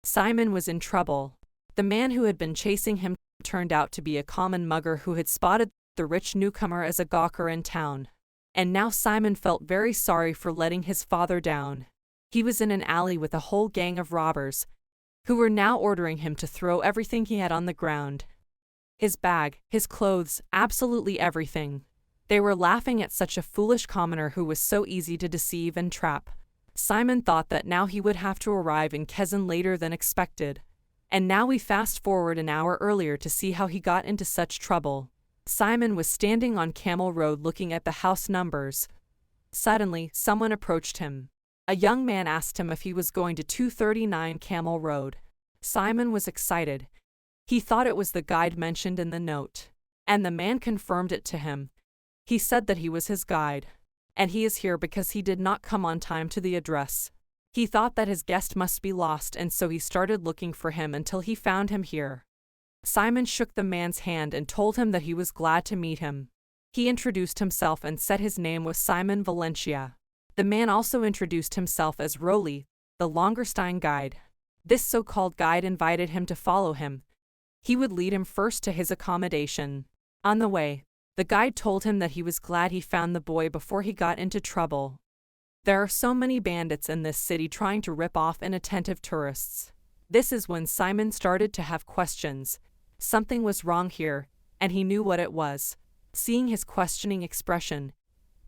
Simon was in trouble. The man who had been chasing him turned out to be a common mugger who had spotted the rich newcomer as a gawker in town. And now Simon felt very sorry for letting his father down. He was in an alley with a whole gang of robbers, who were now ordering him to throw everything he had on the ground. His bag, his clothes, absolutely everything. They were laughing at such a foolish commoner who was so easy to deceive and trap. Simon thought that now he would have to arrive in Kaizen later than expected. And now we fast forward an hour earlier to see how he got into such trouble. Simon was standing on Camel Road looking at the house numbers. Suddenly, someone approached him. A young man asked him if he was going to 239 Camel Road. Simon was excited. He thought it was the guide mentioned in the note. And the man confirmed it to him. He said that he was his guide. And he is here because he did not come on time to the address. He thought that his guest must be lost, and so he started looking for him until he found him here. Simon shook the man's hand and told him that he was glad to meet him. He introduced himself and said his name was Simon Valencia. The man also introduced himself as Roly, the Longerstein guide. This so-called guide invited him to follow him. He would lead him first to his accommodation. On the way, the guide told him that he was glad he found the boy before he got into trouble. There are so many bandits in this city trying to rip off inattentive tourists. This is when Simon started to have questions. Something was wrong here, and he knew what it was. Seeing his questioning expression,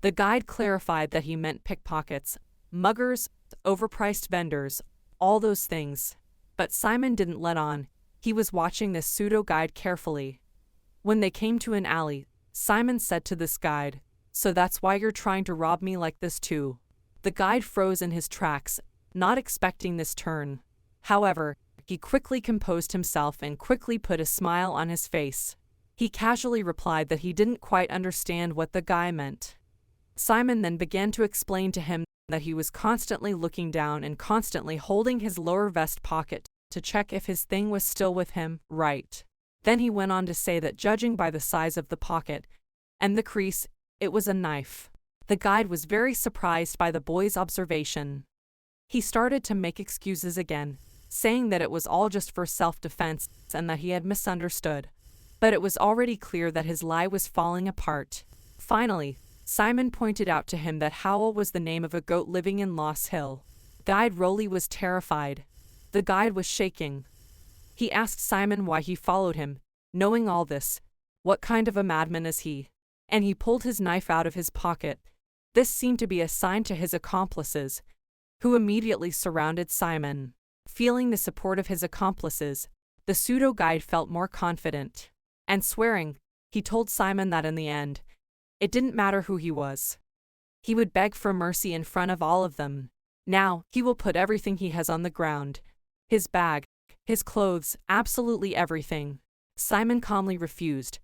the guide clarified that he meant pickpockets, muggers, overpriced vendors, all those things. But Simon didn't let on. He was watching this pseudo-guide carefully. When they came to an alley, Simon said to this guide, "So that's why you're trying to rob me like this too?" The guide froze in his tracks, not expecting this turn. However, he quickly composed himself and quickly put a smile on his face. He casually replied that he didn't quite understand what the guy meant. Simon then began to explain to him that he was constantly looking down and constantly holding his lower vest pocket to check if his thing was still with him, right. Then he went on to say that judging by the size of the pocket and the crease, it was a knife. The guide was very surprised by the boy's observation. He started to make excuses again, saying that it was all just for self-defense and that he had misunderstood. But it was already clear that his lie was falling apart. Finally, Simon pointed out to him that Howl was the name of a goat living in Lost Hill. Guide Roly was terrified. The guide was shaking. He asked Simon why he followed him, knowing all this. What kind of a madman is he? And he pulled his knife out of his pocket. This seemed to be a sign to his accomplices, who immediately surrounded Simon. Feeling the support of his accomplices, the pseudo-guide felt more confident. And swearing, he told Simon that in the end, it didn't matter who he was. He would beg for mercy in front of all of them. Now, he will put everything he has on the ground. His bag, his clothes, absolutely everything. Simon calmly refused,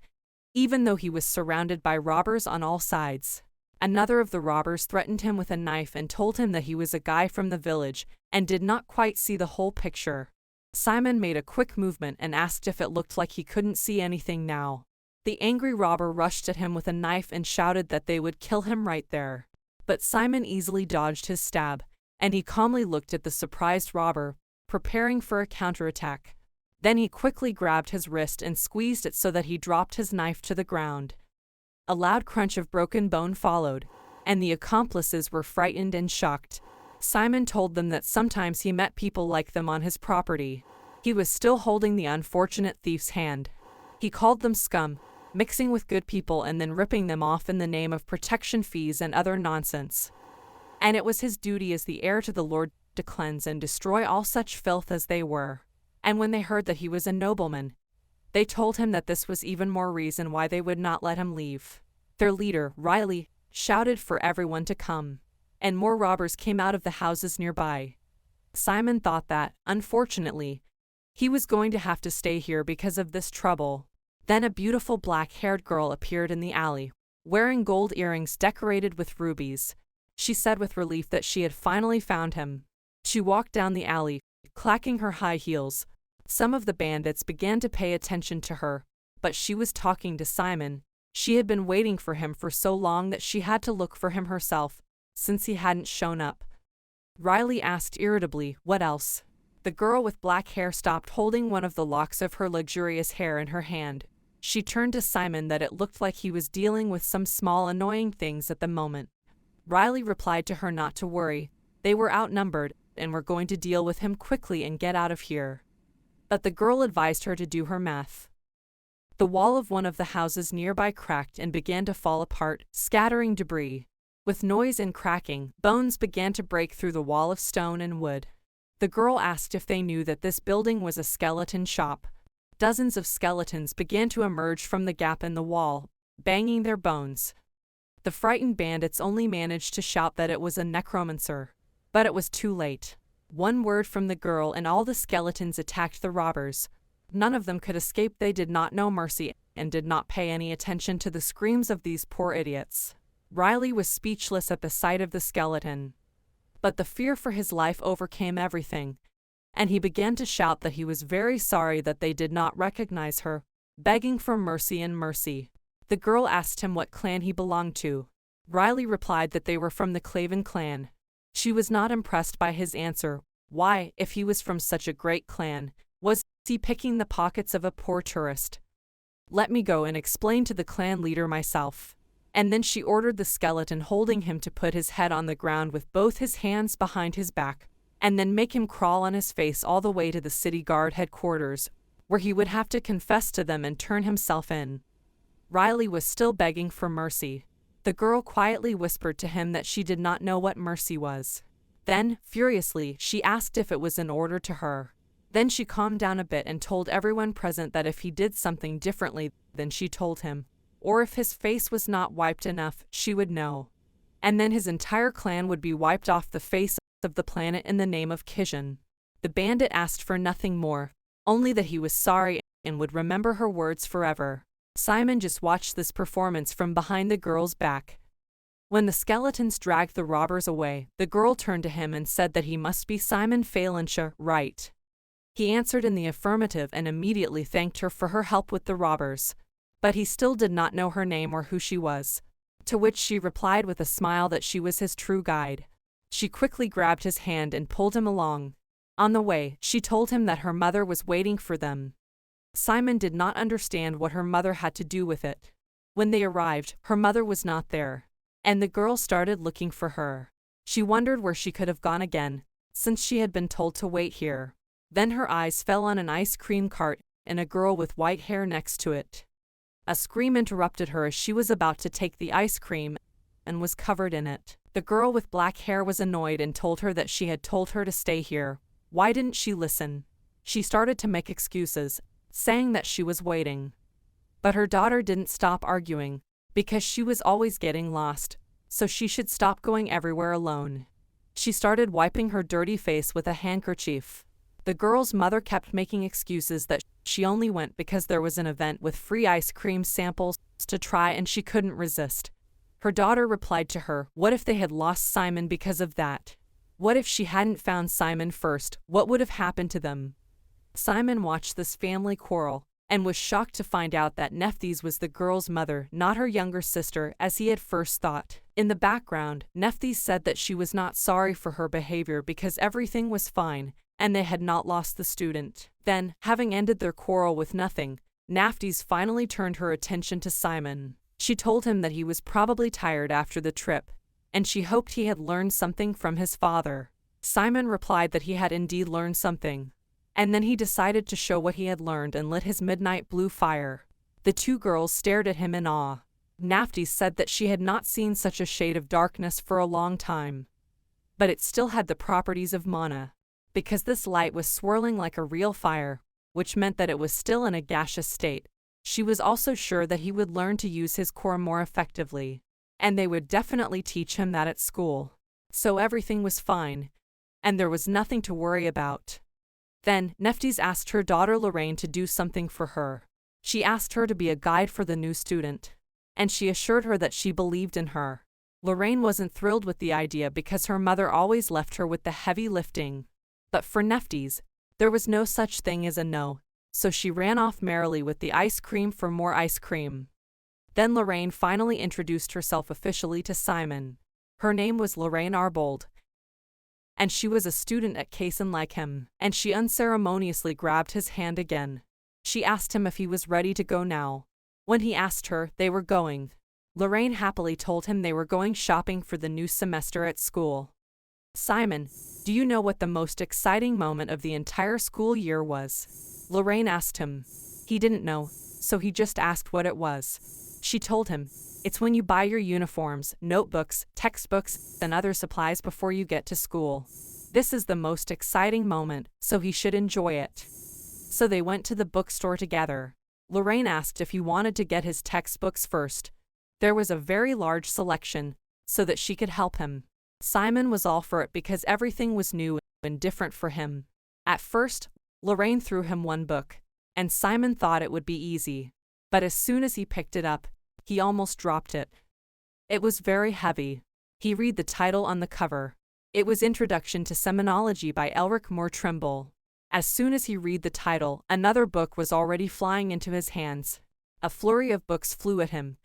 even though he was surrounded by robbers on all sides. Another of the robbers threatened him with a knife and told him that he was a guy from the village and did not quite see the whole picture. Simon made a quick movement and asked if it looked like he couldn't see anything now. The angry robber rushed at him with a knife and shouted that they would kill him right there. But Simon easily dodged his stab, and he calmly looked at the surprised robber, preparing for a counterattack. Then he quickly grabbed his wrist and squeezed it so that he dropped his knife to the ground. A loud crunch of broken bone followed, and the accomplices were frightened and shocked. Simon told them that sometimes he met people like them on his property. He was still holding the unfortunate thief's hand. He called them scum, mixing with good people and then ripping them off in the name of protection fees and other nonsense. And it was his duty as the heir to the Lord to cleanse and destroy all such filth as they were. And when they heard that he was a nobleman, they told him that this was even more reason why they would not let him leave. Their leader, Riley, shouted for everyone to come, and more robbers came out of the houses nearby. Simon thought that, unfortunately, he was going to have to stay here because of this trouble. Then a beautiful black-haired girl appeared in the alley, wearing gold earrings decorated with rubies. She said with relief that she had finally found him. She walked down the alley, clacking her high heels. Some of the bandits began to pay attention to her, but she was talking to Simon. She had been waiting for him for so long that she had to look for him herself, since he hadn't shown up. Riley asked irritably, "What else?" The girl with black hair stopped holding one of the locks of her luxurious hair in her hand. She turned to Simon that it looked like he was dealing with some small annoying things at the moment. Riley replied to her not to worry. They were outnumbered and were going to deal with him quickly and get out of here. But the girl advised her to do her math. The wall of one of the houses nearby cracked and began to fall apart, scattering debris. With noise and cracking, bones began to break through the wall of stone and wood. The girl asked if they knew that this building was a skeleton shop. Dozens of skeletons began to emerge from the gap in the wall, banging their bones. The frightened bandits only managed to shout that it was a necromancer. But it was too late. One word from the girl and all the skeletons attacked the robbers. None of them could escape. They did not know mercy and did not pay any attention to the screams of these poor idiots. Riley was speechless at the sight of the skeleton. But the fear for his life overcame everything, and he began to shout that he was very sorry that they did not recognize her, begging for mercy and mercy. The girl asked him what clan he belonged to. Riley replied that they were from the Kaizen clan. She was not impressed by his answer. Why, if he was from such a great clan, was he picking the pockets of a poor tourist? Let me go and explain to the clan leader myself. And then she ordered the skeleton holding him to put his head on the ground with both his hands behind his back, and then make him crawl on his face all the way to the city guard headquarters, where he would have to confess to them and turn himself in. Riley was still begging for mercy. The girl quietly whispered to him that she did not know what mercy was. Then, furiously, she asked if it was an order to her. Then she calmed down a bit and told everyone present that if he did something differently than she told him, or if his face was not wiped enough, she would know. And then his entire clan would be wiped off the face of the planet in the name of Kizen. The bandit asked for nothing more, only that he was sorry and would remember her words forever. Simon just watched this performance from behind the girl's back. When the skeletons dragged the robbers away, the girl turned to him and said that he must be Simon Phalanxa, right? He answered in the affirmative and immediately thanked her for her help with the robbers. But he still did not know her name or who she was. To which she replied with a smile that she was his true guide. She quickly grabbed his hand and pulled him along. On the way, she told him that her mother was waiting for them. Simon did not understand what her mother had to do with it. When they arrived, her mother was not there, and the girl started looking for her. She wondered where she could have gone again, since she had been told to wait here. Then her eyes fell on an ice cream cart and a girl with white hair next to it. A scream interrupted her as she was about to take the ice cream and was covered in it. The girl with black hair was annoyed and told her that she had told her to stay here. Why didn't she listen? She started to make excuses, saying that she was waiting. But her daughter didn't stop arguing, because she was always getting lost, so she should stop going everywhere alone. She started wiping her dirty face with a handkerchief. The girl's mother kept making excuses that she only went because there was an event with free ice cream samples to try and she couldn't resist. Her daughter replied to her, what if they had lost Simon because of that? What if she hadn't found Simon first? What would have happened to them? Simon watched this family quarrel and was shocked to find out that Nephthys was the girl's mother, not her younger sister, as he had first thought. In the background, Nephthys said that she was not sorry for her behavior because everything was fine, and they had not lost the student. Then, having ended their quarrel with nothing, Nephthys finally turned her attention to Simon. She told him that he was probably tired after the trip, and she hoped he had learned something from his father. Simon replied that he had indeed learned something. And then he decided to show what he had learned and lit his midnight blue fire. The two girls stared at him in awe. Nephthys said that she had not seen such a shade of darkness for a long time. But it still had the properties of mana, because this light was swirling like a real fire, which meant that it was still in a gaseous state. She was also sure that he would learn to use his core more effectively, and they would definitely teach him that at school. So everything was fine, and there was nothing to worry about. Then, Nephthys asked her daughter Lorraine to do something for her. She asked her to be a guide for the new student, and she assured her that she believed in her. Lorraine wasn't thrilled with the idea because her mother always left her with the heavy lifting. But for Nephthys, there was no such thing as a no, so she ran off merrily with the ice cream for more ice cream. Then Lorraine finally introduced herself officially to Simon. Her name was Lorraine Arbold, and she was a student at Kaizen like him, and she unceremoniously grabbed his hand again. She asked him if he was ready to go now. When he asked her, they were going. Lorraine happily told him they were going shopping for the new semester at school. Simon, do you know what the most exciting moment of the entire school year was? Lorraine asked him. He didn't know, so he just asked what it was. She told him, it's when you buy your uniforms, notebooks, textbooks, and other supplies before you get to school. This is the most exciting moment, so he should enjoy it. So they went to the bookstore together. Lorraine asked if he wanted to get his textbooks first. There was a very large selection, so that she could help him. Simon was all for it because everything was new and different for him. At first, Lorraine threw him one book, and Simon thought it would be easy. But as soon as he picked it up, he almost dropped it. It was very heavy. He read the title on the cover. It was Introduction to Seminology by Elric Moore Trimble. As soon as he read the title, another book was already flying into his hands. A flurry of books flew at him,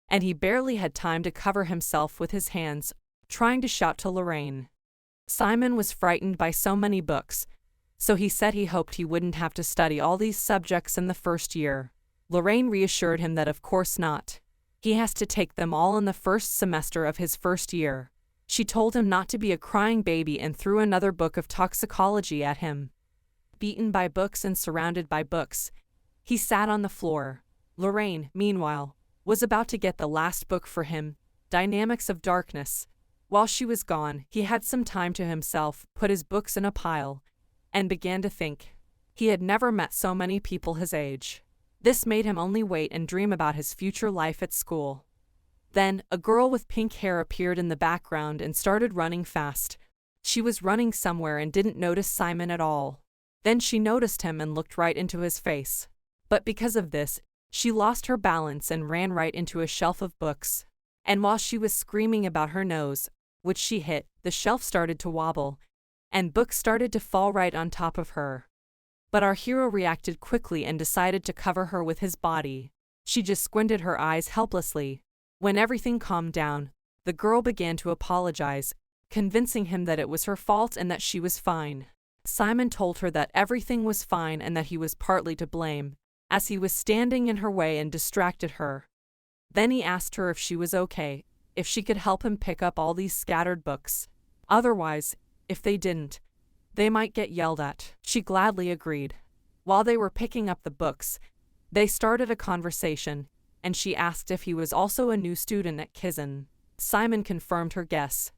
and he barely had time to cover himself with his hands, trying to shout to Lorraine. Simon was frightened by so many books, so he said he hoped he wouldn't have to study all these subjects in the first year. Lorraine reassured him that of course not. He has to take them all in the first semester of his first year. She told him not to be a crying baby and threw another book of toxicology at him. Beaten by books and surrounded by books, he sat on the floor. Lorraine, meanwhile, was about to get the last book for him, Dynamics of Darkness. While she was gone, he had some time to himself, put his books in a pile, and began to think. He had never met so many people his age. This made him only wait and dream about his future life at school. Then, a girl with pink hair appeared in the background and started running fast. She was running somewhere and didn't notice Simon at all. Then she noticed him and looked right into his face. But because of this, she lost her balance and ran right into a shelf of books. And while she was screaming about her nose, which she hit, the shelf started to wobble, and books started to fall right on top of her. But our hero reacted quickly and decided to cover her with his body. She just squinted her eyes helplessly. When everything calmed down, the girl began to apologize, convincing him that it was her fault and that she was fine. Simon told her that everything was fine and that he was partly to blame, as he was standing in her way and distracted her. Then he asked her if she was okay, if she could help him pick up all these scattered books. Otherwise, if they didn't, they might get yelled at. She gladly agreed. While they were picking up the books, they started a conversation, and she asked if he was also a new student at Kizen. Simon confirmed her guess.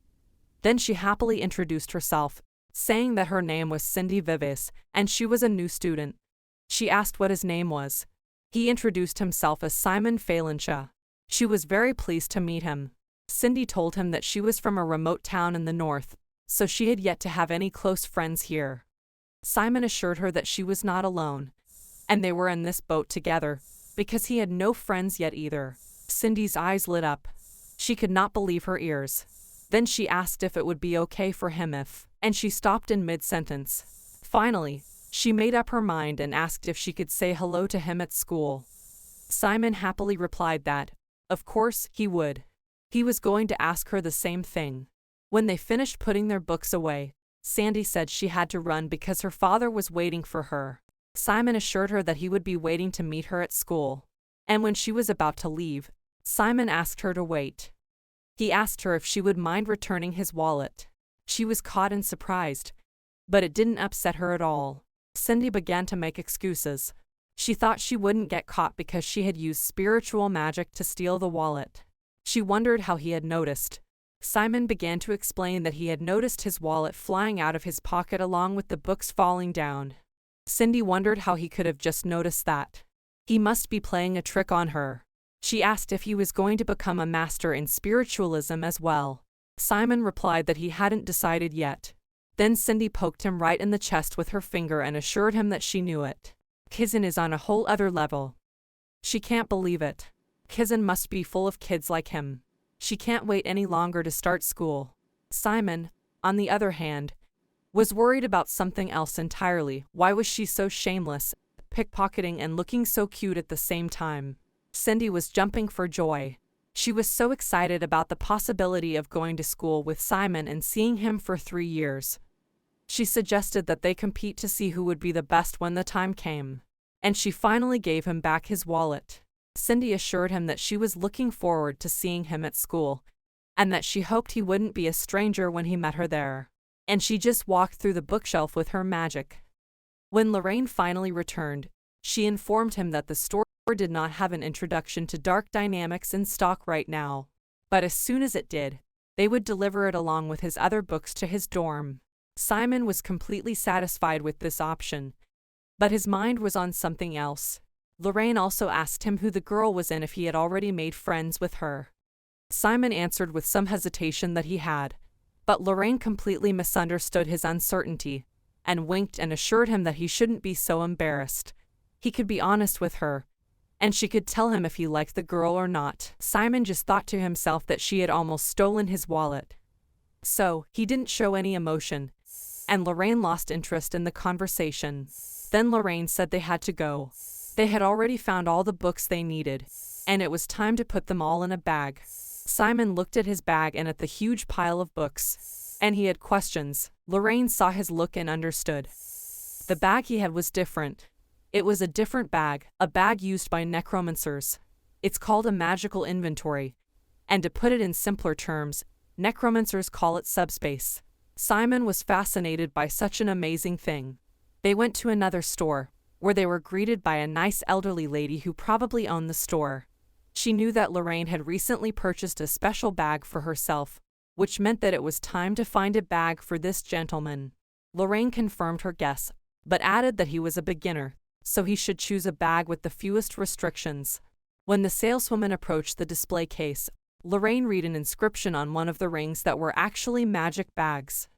Then she happily introduced herself, saying that her name was Cindy Vives, and she was a new student. She asked what his name was. He introduced himself as Simon Phalancha. She was very pleased to meet him. Cindy told him that she was from a remote town in the north, so she had yet to have any close friends here. Simon assured her that she was not alone, and they were in this boat together, because he had no friends yet either. Cindy's eyes lit up. She could not believe her ears. Then she asked if it would be okay for him if, and she stopped in mid-sentence. Finally, she made up her mind and asked if she could say hello to him at school. Simon happily replied that, of course, he would. He was going to ask her the same thing. When they finished putting their books away, Sandy said she had to run because her father was waiting for her. Simon assured her that he would be waiting to meet her at school. And when she was about to leave, Simon asked her to wait. He asked her if she would mind returning his wallet. She was caught and surprised, but it didn't upset her at all. Cindy began to make excuses. She thought she wouldn't get caught because she had used spiritual magic to steal the wallet. She wondered how he had noticed. Simon began to explain that he had noticed his wallet flying out of his pocket along with the books falling down. Cindy wondered how he could have just noticed that. He must be playing a trick on her. She asked if he was going to become a master in spiritualism as well. Simon replied that he hadn't decided yet. Then Cindy poked him right in the chest with her finger and assured him that she knew it. Kizen is on a whole other level. She can't believe it. Kizen must be full of kids like him. She can't wait any longer to start school. Simon, on the other hand, was worried about something else entirely. Why was she so shameless, pickpocketing and looking so cute at the same time? Cindy was jumping for joy. She was so excited about the possibility of going to school with Simon and seeing him for 3 years. She suggested that they compete to see who would be the best when the time came. And she finally gave him back his wallet. Cindy assured him that she was looking forward to seeing him at school, and that she hoped he wouldn't be a stranger when he met her there. And she just walked through the bookshelf with her magic. When Lorraine finally returned, she informed him that the store did not have an introduction to Dark Dynamics in stock right now, but as soon as it did, they would deliver it along with his other books to his dorm. Simon was completely satisfied with this option, but his mind was on something else. Lorraine also asked him who the girl was and if he had already made friends with her. Simon answered with some hesitation that he had, but Lorraine completely misunderstood his uncertainty and winked and assured him that he shouldn't be so embarrassed. He could be honest with her, and she could tell him if he liked the girl or not. Simon just thought to himself that she had almost stolen his wallet. So, he didn't show any emotion, and Lorraine lost interest in the conversation. Then Lorraine said they had to go. They had already found all the books they needed, and it was time to put them all in a bag. Simon looked at his bag and at the huge pile of books, and he had questions. Lorraine saw his look and understood. The bag he had was different. It was a different bag, a bag used by necromancers. It's called a magical inventory, and to put it in simpler terms, necromancers call it subspace. Simon was fascinated by such an amazing thing. They went to another store, where they were greeted by a nice elderly lady who probably owned the store. She knew that Lorraine had recently purchased a special bag for herself, which meant that it was time to find a bag for this gentleman. Lorraine confirmed her guess, but added that he was a beginner, so he should choose a bag with the fewest restrictions. When the saleswoman approached the display case, Lorraine read an inscription on one of the rings that were actually magic bags.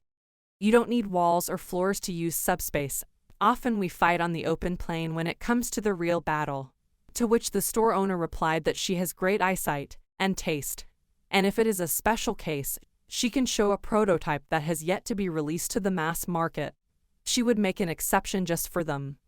You don't need walls or floors to use subspace. Often we fight on the open plain when it comes to the real battle. To which the store owner replied that she has great eyesight and taste, and if it is a special case, she can show a prototype that has yet to be released to the mass market. She would make an exception just for them.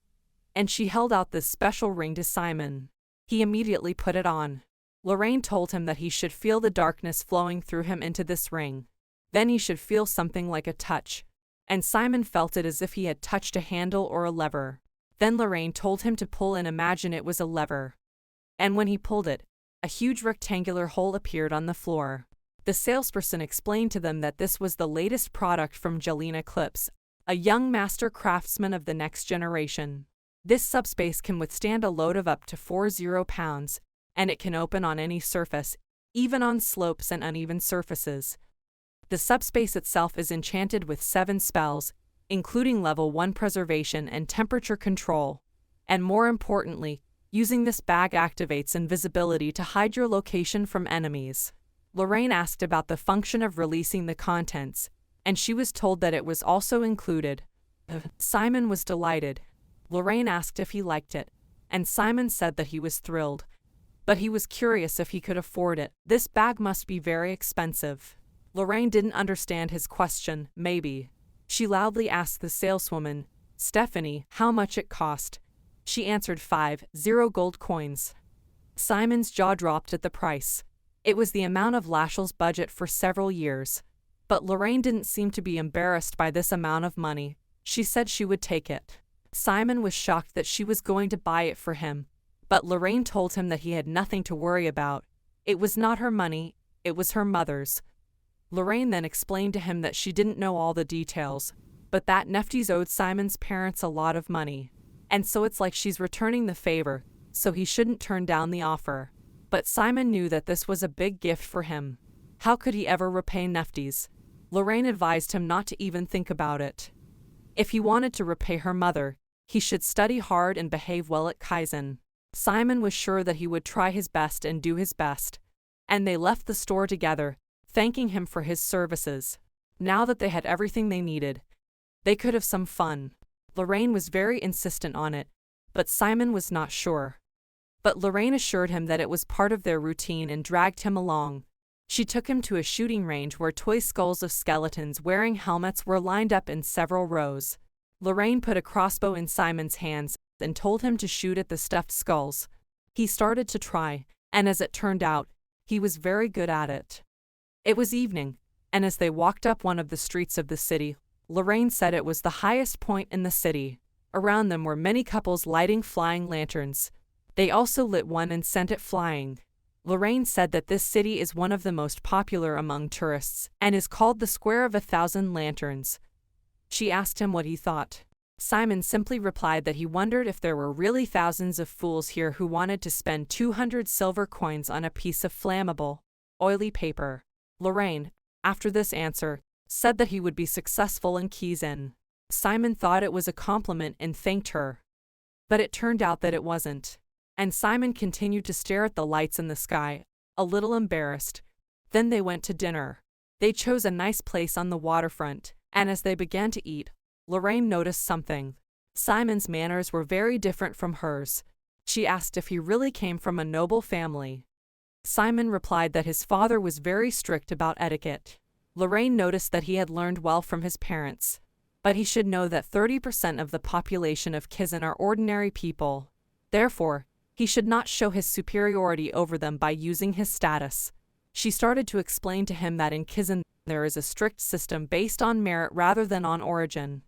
And she held out this special ring to Simon. He immediately put it on. Lorraine told him that he should feel the darkness flowing through him into this ring. Then he should feel something like a touch. And Simon felt it as if he had touched a handle or a lever. Then Lorraine told him to pull and imagine it was a lever. And when he pulled it, a huge rectangular hole appeared on the floor. The salesperson explained to them that this was the latest product from Jelena Clips, a young master craftsman of the next generation. This subspace can withstand a load of up to 40 pounds, and it can open on any surface, even on slopes and uneven surfaces. The subspace itself is enchanted with 7 spells, including level 1 preservation and temperature control. And more importantly, using this bag activates invisibility to hide your location from enemies. Lorraine asked about the function of releasing the contents, and she was told that it was also included. Simon was delighted. Lorraine asked if he liked it, and Simon said that he was thrilled. But he was curious if he could afford it. This bag must be very expensive. Lorraine didn't understand his question, maybe. She loudly asked the saleswoman, Stephanie, how much it cost. She answered 50 gold coins. Simon's jaw dropped at the price. It was the amount of Lashl's budget for several years. But Lorraine didn't seem to be embarrassed by this amount of money. She said she would take it. Simon was shocked that she was going to buy it for him, but Lorraine told him that he had nothing to worry about. It was not her money, it was her mother's. Lorraine then explained to him that she didn't know all the details, but that Nefties owed Simon's parents a lot of money. And so it's like she's returning the favor, so he shouldn't turn down the offer. But Simon knew that this was a big gift for him. How could he ever repay Nefties? Lorraine advised him not to even think about it. If he wanted to repay her mother, he should study hard and behave well at Kaizen. Simon was sure that he would try his best and do his best. And they left the store together, thanking him for his services. Now that they had everything they needed, they could have some fun. Lorraine was very insistent on it, but Simon was not sure. But Lorraine assured him that it was part of their routine and dragged him along. She took him to a shooting range where toy skulls of skeletons wearing helmets were lined up in several rows. Lorraine put a crossbow in Simon's hands and told him to shoot at the stuffed skulls. He started to try, and as it turned out, he was very good at it. It was evening, and as they walked up one of the streets of the city, Lorraine said it was the highest point in the city. Around them were many couples lighting flying lanterns. They also lit one and sent it flying. Lorraine said that this city is one of the most popular among tourists and is called the Square of 1,000 Lanterns. She asked him what he thought. Simon simply replied that he wondered if there were really thousands of fools here who wanted to spend 200 silver coins on a piece of flammable, oily paper. Lorraine, after this answer, said that he would be successful in Kaizen. Simon thought it was a compliment and thanked her. But it turned out that it wasn't. And Simon continued to stare at the lights in the sky, a little embarrassed. Then they went to dinner. They chose a nice place on the waterfront, and as they began to eat, Lorraine noticed something. Simon's manners were very different from hers. She asked if he really came from a noble family. Simon replied that his father was very strict about etiquette. Lorraine noticed that he had learned well from his parents. But he should know that 30% of the population of Kizen are ordinary people. Therefore, he should not show his superiority over them by using his status. She started to explain to him that in Kizen there is a strict system based on merit rather than on origin.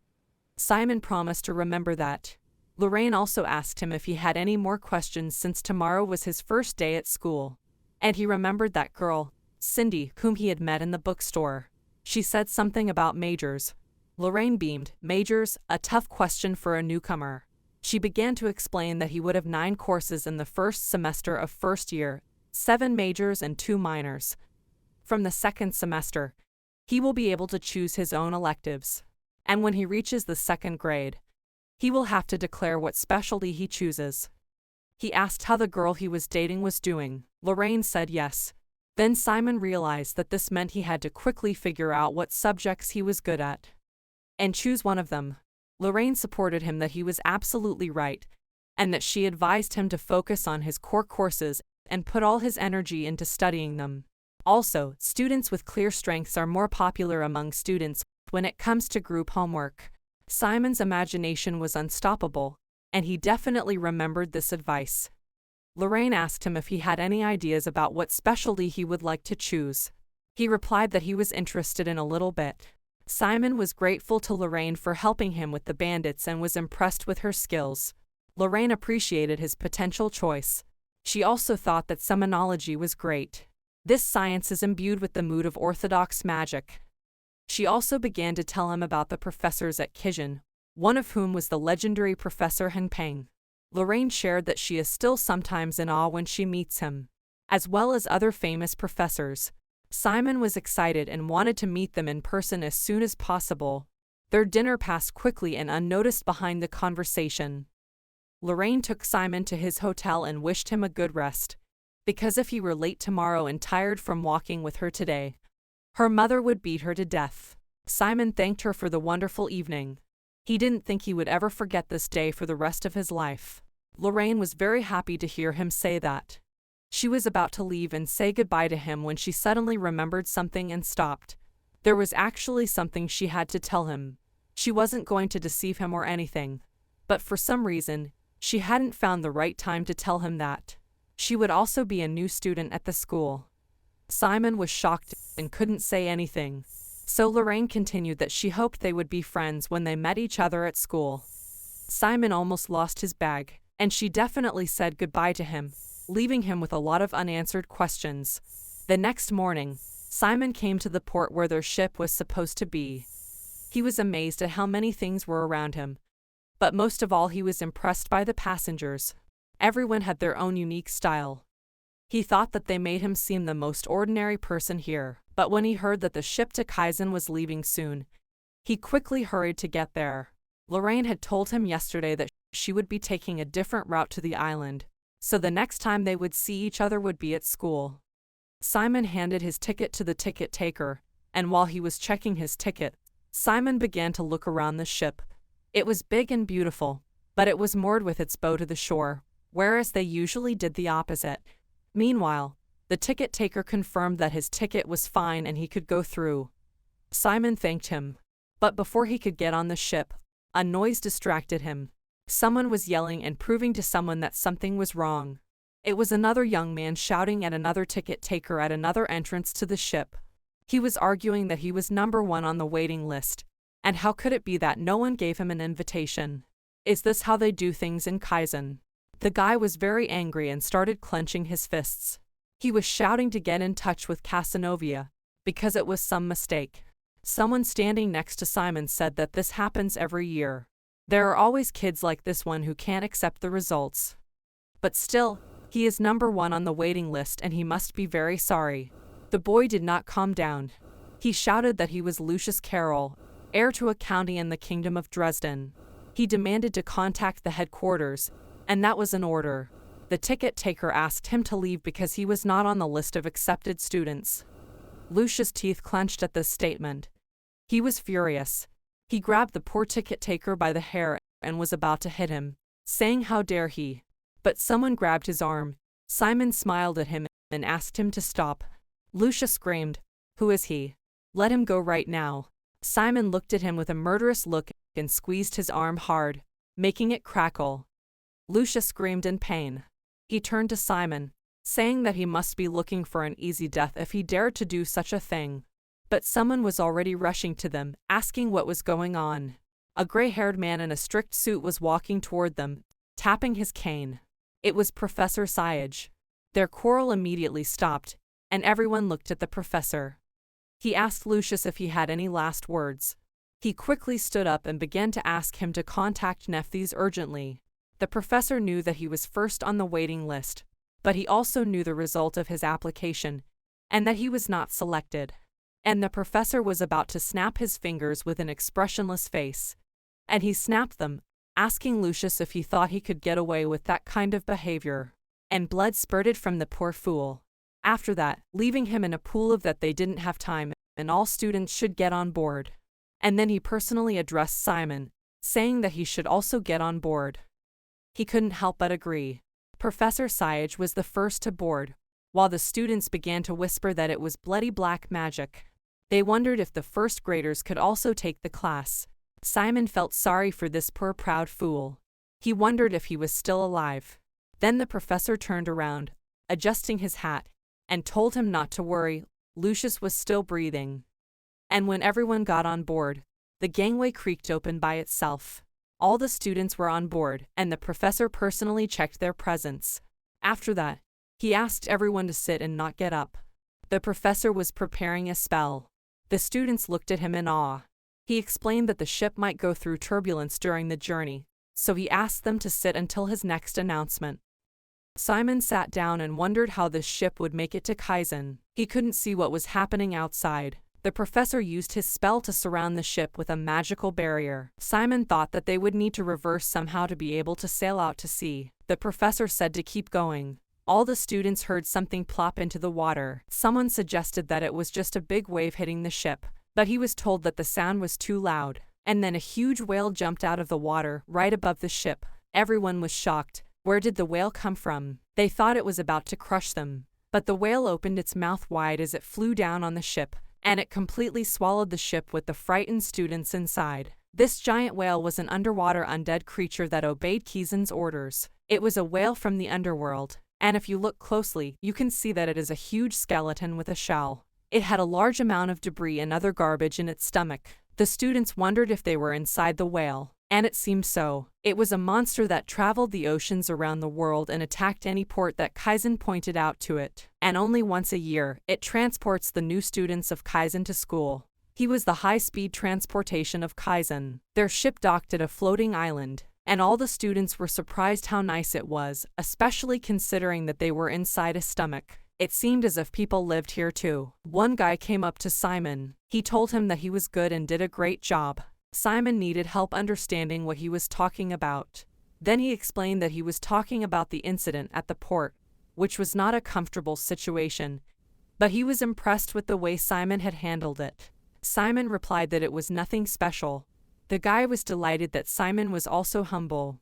Simon promised to remember that. Lorraine also asked him if he had any more questions since tomorrow was his first day at school. And he remembered that girl, Cindy, whom he had met in the bookstore. She said something about majors. Lorraine beamed. Majors, a tough question for a newcomer. She began to explain that he would have 9 courses in the first semester of first year, 7 majors and 2 minors. From the second semester, he will be able to choose his own electives. And when he reaches the 2nd grade, he will have to declare what specialty he chooses. He asked how the girl he was dating was doing. Lorraine said yes. Then Simon realized that this meant he had to quickly figure out what subjects he was good at and choose one of them. Lorraine supported him that he was absolutely right, and that she advised him to focus on his core courses and put all his energy into studying them. Also, students with clear strengths are more popular among students when it comes to group homework. Simon's imagination was unstoppable, and he definitely remembered this advice. Lorraine asked him if he had any ideas about what specialty he would like to choose. He replied that he was interested in a little bit. Simon was grateful to Lorraine for helping him with the bandits and was impressed with her skills. Lorraine appreciated his potential choice. She also thought that summonology was great. This science is imbued with the mood of orthodox magic. She also began to tell him about the professors at Kizen, one of whom was the legendary Professor Henpeng. Lorraine shared that she is still sometimes in awe when she meets him, as well as other famous professors. Simon was excited and wanted to meet them in person as soon as possible. Their dinner passed quickly and unnoticed behind the conversation. Lorraine took Simon to his hotel and wished him a good rest, because if he were late tomorrow and tired from walking with her today, her mother would beat her to death. Simon thanked her for the wonderful evening. He didn't think he would ever forget this day for the rest of his life. Lorraine was very happy to hear him say that. She was about to leave and say goodbye to him when she suddenly remembered something and stopped. There was actually something she had to tell him. She wasn't going to deceive him or anything, but for some reason, she hadn't found the right time to tell him that. She would also be a new student at the school. Simon was shocked and couldn't say anything. So Lorraine continued that she hoped they would be friends when they met each other at school. Simon almost lost his bag, and she definitely said goodbye to him, leaving him with a lot of unanswered questions. The next morning, Simon came to the port where their ship was supposed to be. He was amazed at how many things were around him, but most of all he was impressed by the passengers. Everyone had their own unique style. He thought that they made him seem the most ordinary person here, but when he heard that the ship to Kaizen was leaving soon, he quickly hurried to get there. Lorraine had told him yesterday that she would be taking a different route to the island, so the next time they would see each other would be at school. Simon handed his ticket to the ticket taker, and while he was checking his ticket, Simon began to look around the ship. It was big and beautiful, but it was moored with its bow to the shore, whereas they usually did the opposite. Meanwhile, the ticket taker confirmed that his ticket was fine and he could go through. Simon thanked him, but before he could get on the ship, a noise distracted him. Someone was yelling and proving to someone that something was wrong. It was another young man shouting at another ticket taker at another entrance to the ship. He was arguing that he was number 1 on the waiting list, And how could it be that no one gave him an invitation? Is this how they do things in Kaizen? The guy was very angry and started clenching his fists. He was shouting to get in touch with Casanova, because it was some mistake. Someone standing next to Simon said that this happens every year. There are always kids like this one who can't accept the results. But still, he is number 1 on the waiting list and he must be very sorry. The boy did not calm down. He shouted that he was Lucius Carroll, heir to a county in the Kingdom of Dresden. He demanded to contact the headquarters, and that was an order. The ticket taker asked him to leave because he was not on the list of accepted students. Lucius' teeth clenched at this statement. He was furious. He grabbed the poor ticket taker by the hair and was about to hit him, saying how dare he. But someone grabbed his arm. Simon smiled at him and asked him to stop. Lucius screamed, "Who is he? Let him go right now." Simon looked at him with a murderous look and squeezed his arm hard, making it crackle. Lucius screamed in pain. He turned to Simon, saying that he must be looking for an easy death if he dared to do such a thing. But someone was already rushing to them, asking what was going on. A gray-haired man in a strict suit was walking toward them, tapping his cane. It was Professor Sage. Their quarrel immediately stopped, and everyone looked at the professor. He asked Lucius if he had any last words. He quickly stood up and began to ask him to contact Nephthys urgently. The professor knew that he was first on the waiting list, but he also knew the result of his application, and that he was not selected. And the professor was about to snap his fingers with an expressionless face. And he snapped them, asking Lucius if he thought he could get away with that kind of behavior. And blood spurted from the poor fool. After that, leaving him in a pool of that they didn't have time, and all students should get on board. And then he personally addressed Simon, saying that he should also get on board. He couldn't help but agree. Professor Sage was the first to board, while the students began to whisper that it was bloody black magic. They wondered if the first graders could also take the class. Simon felt sorry for this poor proud fool. He wondered if he was still alive. Then the professor turned around, adjusting his hat, and told him not to worry, Lucius was still breathing. And when everyone got on board, the gangway creaked open by itself. All the students were on board, and the professor personally checked their presence. After that, he asked everyone to sit and not get up. The professor was preparing a spell. The students looked at him in awe. He explained that the ship might go through turbulence during the journey, so he asked them to sit until his next announcement. Simon sat down and wondered how this ship would make it to Kaizen. He couldn't see what was happening outside. The professor used his spell to surround the ship with a magical barrier. Simon thought that they would need to reverse somehow to be able to sail out to sea. The professor said to keep going. All the students heard something plop into the water. Someone suggested that it was just a big wave hitting the ship, but he was told that the sound was too loud. And then a huge whale jumped out of the water right above the ship. Everyone was shocked. Where did the whale come from? They thought it was about to crush them. But the whale opened its mouth wide as it flew down on the ship, and it completely swallowed the ship with the frightened students inside. This giant whale was an underwater undead creature that obeyed Kizen's orders. It was a whale from the underworld, and if you look closely, you can see that it is a huge skeleton with a shell. It had a large amount of debris and other garbage in its stomach. The students wondered if they were inside the whale, and it seemed so. It was a monster that traveled the oceans around the world and attacked any port that Kaizen pointed out to it. And only once a year, it transports the new students of Kaizen to school. He was the high-speed transportation of Kaizen. Their ship docked at a floating island, and all the students were surprised how nice it was, especially considering that they were inside a stomach. It seemed as if people lived here too. One guy came up to Simon. He told him that he was good and did a great job. Simon needed help understanding what he was talking about. Then he explained that he was talking about the incident at the port, which was not a comfortable situation, but he was impressed with the way Simon had handled it. Simon replied that it was nothing special. The guy was delighted that Simon was also humble.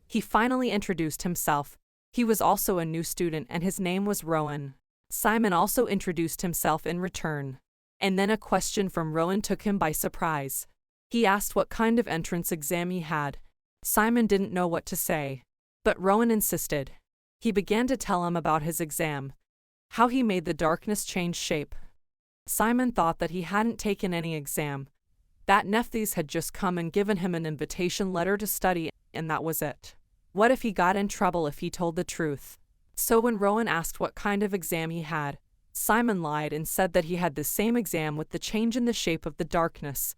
He finally introduced himself. He was also a new student and his name was Rowan. Simon also introduced himself in return. And then a question from Rowan took him by surprise. He asked what kind of entrance exam he had. Simon didn't know what to say, but Rowan insisted. He began to tell him about his exam, how he made the darkness change shape. Simon thought that he hadn't taken any exam, That Nephthys had just come and given him an invitation letter to study, and that was it. What if he got in trouble if he told the truth? So when Rowan asked what kind of exam he had, Simon lied and said that he had the same exam with the change in the shape of the darkness.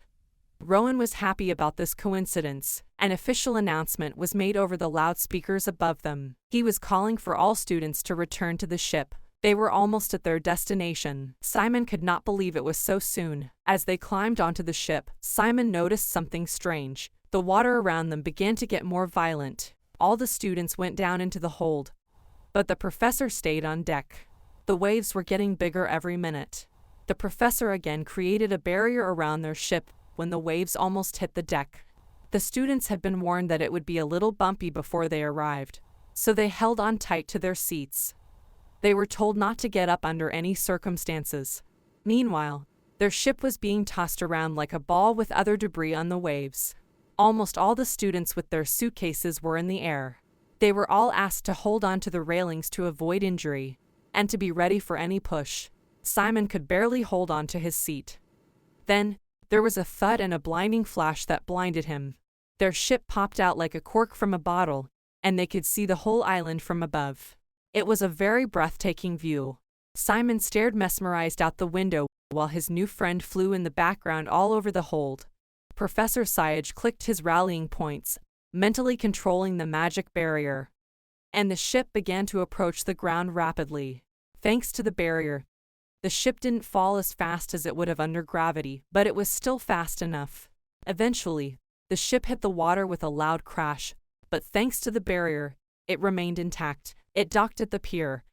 Rowan was happy about this coincidence. An official announcement was made over the loudspeakers above them. He was calling for all students to return to the ship. They were almost at their destination. Simon could not believe it was so soon. As they climbed onto the ship, Simon noticed something strange. The water around them began to get more violent. All the students went down into the hold, but the professor stayed on deck. The waves were getting bigger every minute. The professor again created a barrier around their ship when the waves almost hit the deck. The students had been warned that it would be a little bumpy before they arrived, so they held on tight to their seats. They were told not to get up under any circumstances. Meanwhile, their ship was being tossed around like a ball with other debris on the waves. Almost all the students with their suitcases were in the air. They were all asked to hold on to the railings to avoid injury, and to be ready for any push. Simon could barely hold on to his seat. Then, there was a thud and a blinding flash that blinded him. Their ship popped out like a cork from a bottle, and they could see the whole island from above. It was a very breathtaking view. Simon stared mesmerized out the window while his new friend flew in the background all over the hold. Professor Syage clicked his rallying points, mentally controlling the magic barrier. And the ship began to approach the ground rapidly. Thanks to the barrier, the ship didn't fall as fast as it would have under gravity, but it was still fast enough. Eventually, the ship hit the water with a loud crash, but thanks to the barrier, it remained intact. It docked at the pier,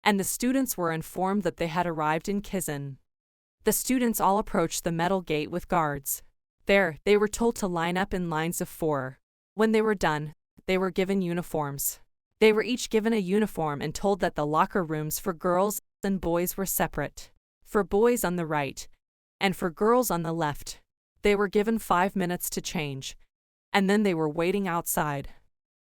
and the students were informed that they had arrived in Kizen. The students all approached the metal gate with guards. There, they were told to line up in lines of 4. When they were done, they were given uniforms. They were each given a uniform and told that the locker rooms for girls and boys were separate. For boys on the right, and for girls on the left. They were given 5 minutes to change, and then they were waiting outside.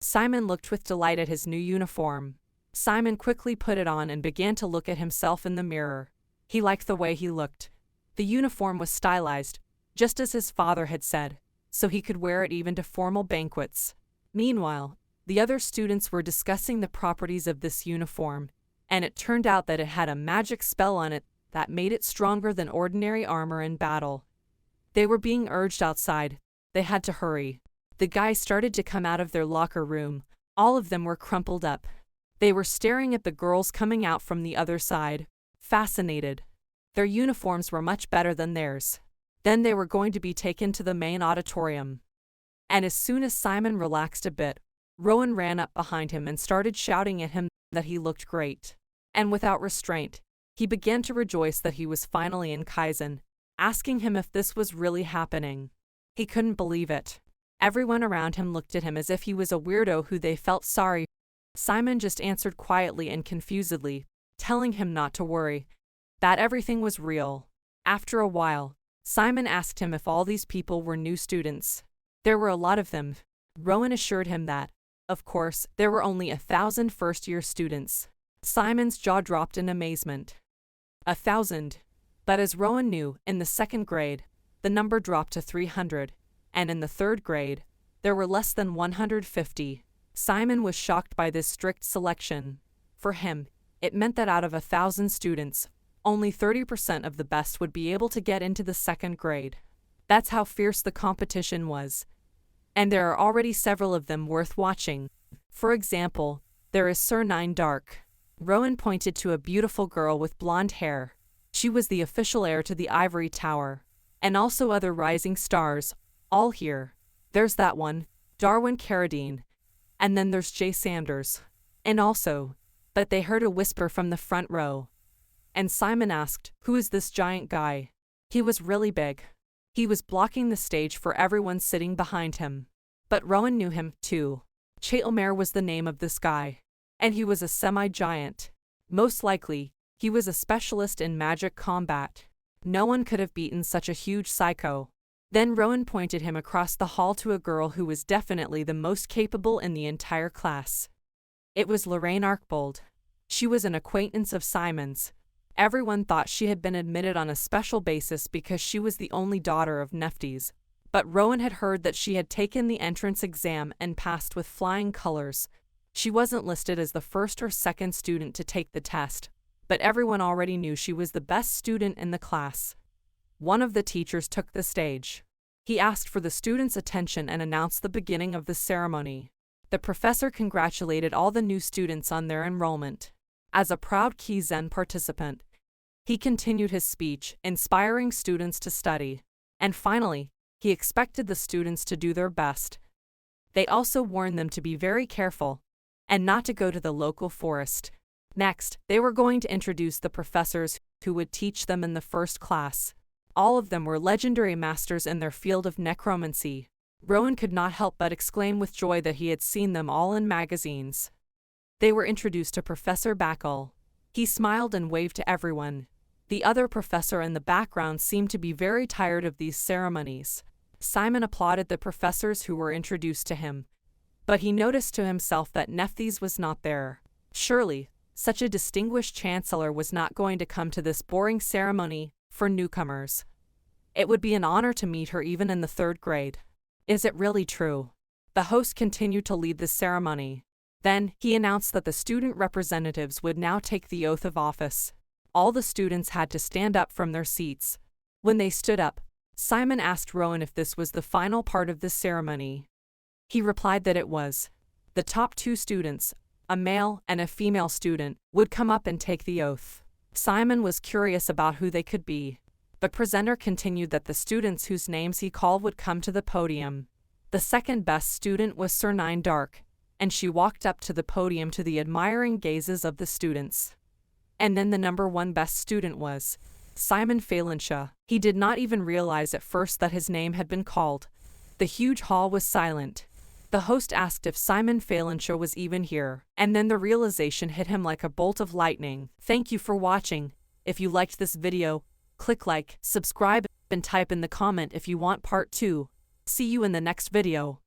Simon looked with delight at his new uniform. Simon quickly put it on and began to look at himself in the mirror. He liked the way he looked. The uniform was stylized, just as his father had said, so he could wear it even to formal banquets. Meanwhile, the other students were discussing the properties of this uniform, and it turned out that it had a magic spell on it that made it stronger than ordinary armor in battle. They were being urged outside. They had to hurry. The guys started to come out of their locker room. All of them were crumpled up. They were staring at the girls coming out from the other side, fascinated. Their uniforms were much better than theirs. Then they were going to be taken to the main auditorium. And as soon as Simon relaxed a bit, Rowan ran up behind him and started shouting at him that he looked great. And without restraint, he began to rejoice that he was finally in Kaizen, asking him if this was really happening. He couldn't believe it. Everyone around him looked at him as if he was a weirdo who they felt sorry. Simon just answered quietly and confusedly, telling him not to worry, that everything was real. After a while, Simon asked him if all these people were new students. There were a lot of them. Rowan assured him that, of course, there were only 1,000 first-year students. Simon's jaw dropped in amazement. 1,000. But as Rowan knew, in the 2nd grade, the number dropped to 300. And in the 3rd grade, there were less than 150. Simon was shocked by this strict selection. For him, it meant that out of 1,000 students, only 30% of the best would be able to get into the 2nd grade. That's how fierce the competition was. And there are already several of them worth watching. For example, there is Sir Nine Dark. Rowan pointed to a beautiful girl with blonde hair. She was the official heir to the Ivory Tower. And also other rising stars, all here. There's that one, Darwin Carradine. And then there's Jay Sanders. And also, but they heard a whisper from the front row. And Simon asked, "Who is this giant guy?" He was really big. He was blocking the stage for everyone sitting behind him. But Rowan knew him, too. Chatelmer was the name of this guy. And he was a semi-giant. Most likely, he was a specialist in magic combat. No one could have beaten such a huge psycho. Then Rowan pointed him across the hall to a girl who was definitely the most capable in the entire class. It was Lorraine Arkbold. She was an acquaintance of Simon's. Everyone thought she had been admitted on a special basis because she was the only daughter of Nephthys. But Rowan had heard that she had taken the entrance exam and passed with flying colors. She wasn't listed as the first or second student to take the test, but everyone already knew she was the best student in the class. One of the teachers took the stage. He asked for the students' attention and announced the beginning of the ceremony. The professor congratulated all the new students on their enrollment. As a proud Kaizen participant, he continued his speech, inspiring students to study. And finally, he expected the students to do their best. They also warned them to be very careful and not to go to the local forest. Next, they were going to introduce the professors who would teach them in the first class. All of them were legendary masters in their field of necromancy. Rowan could not help but exclaim with joy that he had seen them all in magazines. They were introduced to Professor Backle. He smiled and waved to everyone. The other professor in the background seemed to be very tired of these ceremonies. Simon applauded the professors who were introduced to him, but he noticed to himself that Nephthys was not there. Surely, such a distinguished chancellor was not going to come to this boring ceremony for newcomers. It would be an honor to meet her even in the 3rd grade. Is it really true? The host continued to lead the ceremony. Then, he announced that the student representatives would now take the oath of office. All the students had to stand up from their seats. When they stood up, Simon asked Rowan if this was the final part of the ceremony. He replied that it was. The top 2 students, a male and a female student, would come up and take the oath. Simon was curious about who they could be. The presenter continued that the students whose names he called would come to the podium. The second best student was Sir Nine Dark, and she walked up to the podium to the admiring gazes of the students. And then the number 1 best student was Simon Phalanxa. He did not even realize at first that his name had been called. The huge hall was silent. The host asked if Simon Phalanxa was even here, and then the realization hit him like a bolt of lightning. Thank you for watching. If you liked this video, click like, subscribe, and type in the comment if you want part 2. See you in the next video.